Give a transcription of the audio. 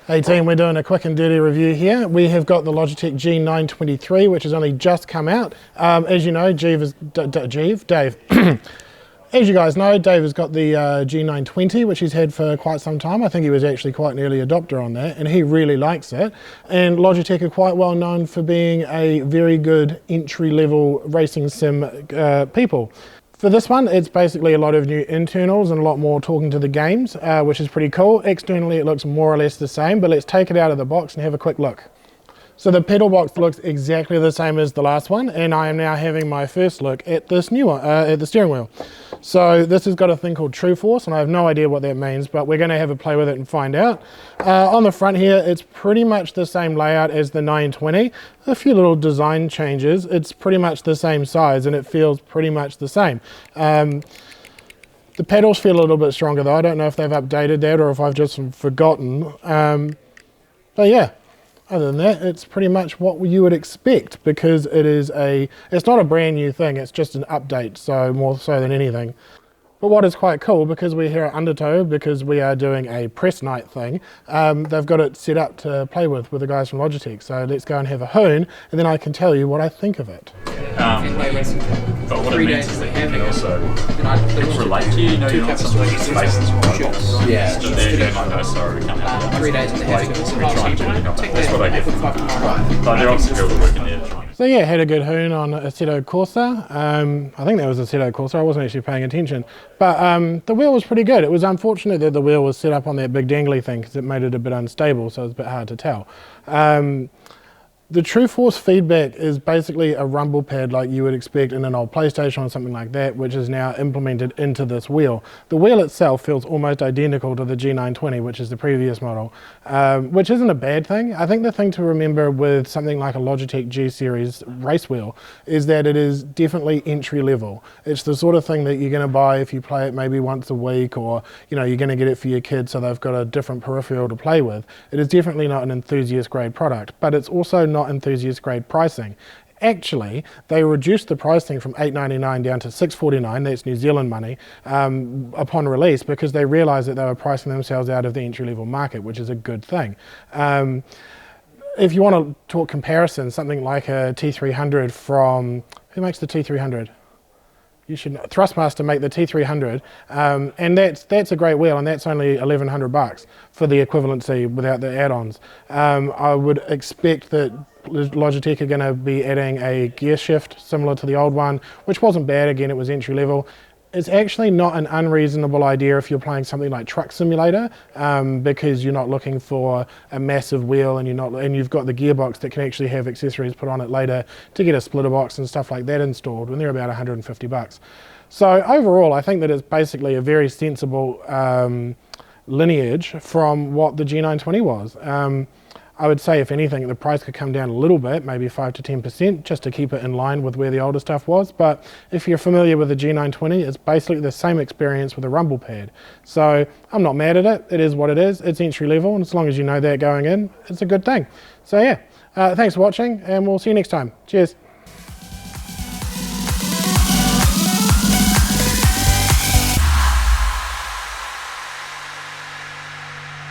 Hey team, we're doing a quick and dirty review here. We have got the Logitech G923, which has only just come out. As you know, Dave. As you guys know, Dave has got the G920, which he's had for quite some time. I think he was actually quite an early adopter on that, and he really likes it. And Logitech are quite well known for being a very good entry-level racing sim people. For this one, it's basically a lot of new internals and a lot more talking to the games, which is pretty cool. Externally, it looks more or less the same, but let's take it out of the box and have a quick look. So the pedal box looks exactly the same as the last one, and I am now having my first look at this new one, at the steering wheel. So this has got a thing called True Force, and I have no idea what that means, but we're going to have a play with it and find out. On the front here, it's pretty much the same layout as the 920. A few little design changes. It's pretty much the same size, and it feels pretty much the same. The pedals feel a little bit stronger though. I don't know if they've updated that or if I've just forgotten. But yeah. Other than that, it's pretty much what you would expect, because it's not a brand new thing, it's just an update, so more so than anything. But what is quite cool, because we're here at Undertow, because we are doing a press night thing, they've got it set up to play with the guys from Logitech. So let's go and have a hoon, and then I can tell you what I think of it. But what it means is that you can also relate to you know you're not something that's based on robots. Yeah. So they might know, sorry, we can't have that. 3 days in the house. That's what I get from them. But they're obviously people working there trying. So yeah, had a good hoon on Assetto Corsa. I think that was Assetto Corsa, I wasn't actually paying attention. But the wheel was pretty good. It was unfortunate that the wheel was set up on that big dangly thing, because it made it a bit unstable, so it was a bit hard to tell. The True Force feedback is basically a rumble pad like you would expect in an old PlayStation or something like that, which is now implemented into this wheel. The wheel itself feels almost identical to the G920, which is the previous model, which isn't a bad thing. I think the thing to remember with something like a Logitech G Series race wheel is that it is definitely entry level. It's the sort of thing that you're going to buy if you play it maybe once a week, or you know, you're going to get it for your kids so they've got a different peripheral to play with. It is definitely not an enthusiast grade product, but it's also not enthusiast grade pricing. Actually, they reduced the pricing from $8.99 down to $6.49, that's New Zealand money, upon release, because they realised that they were pricing themselves out of the entry-level market, which is a good thing. If you want to talk comparisons, something like a T300 from, who makes the T300? You should know. Thrustmaster make the T300, and that's a great wheel, and that's only $1,100 for the equivalency without the add-ons. I would expect that Logitech are going to be adding a gear shift similar to the old one, which wasn't bad. Again, it was entry level. It's actually not an unreasonable idea if you're playing something like Truck Simulator, because you're not looking for a massive wheel, and you've got the gearbox that can actually have accessories put on it later to get a splitter box and stuff like that installed, and they're about $150. So overall, I think that it's basically a very sensible lineage from what the G920 was. I would say, if anything, the price could come down a little bit, maybe 5 to 10%, just to keep it in line with where the older stuff was. But if you're familiar with the G920, it's basically the same experience with a rumble pad. So I'm not mad at it. It is what it is. It's entry level, and as long as you know that going in, it's a good thing. So yeah, thanks for watching, and we'll see you next time. Cheers.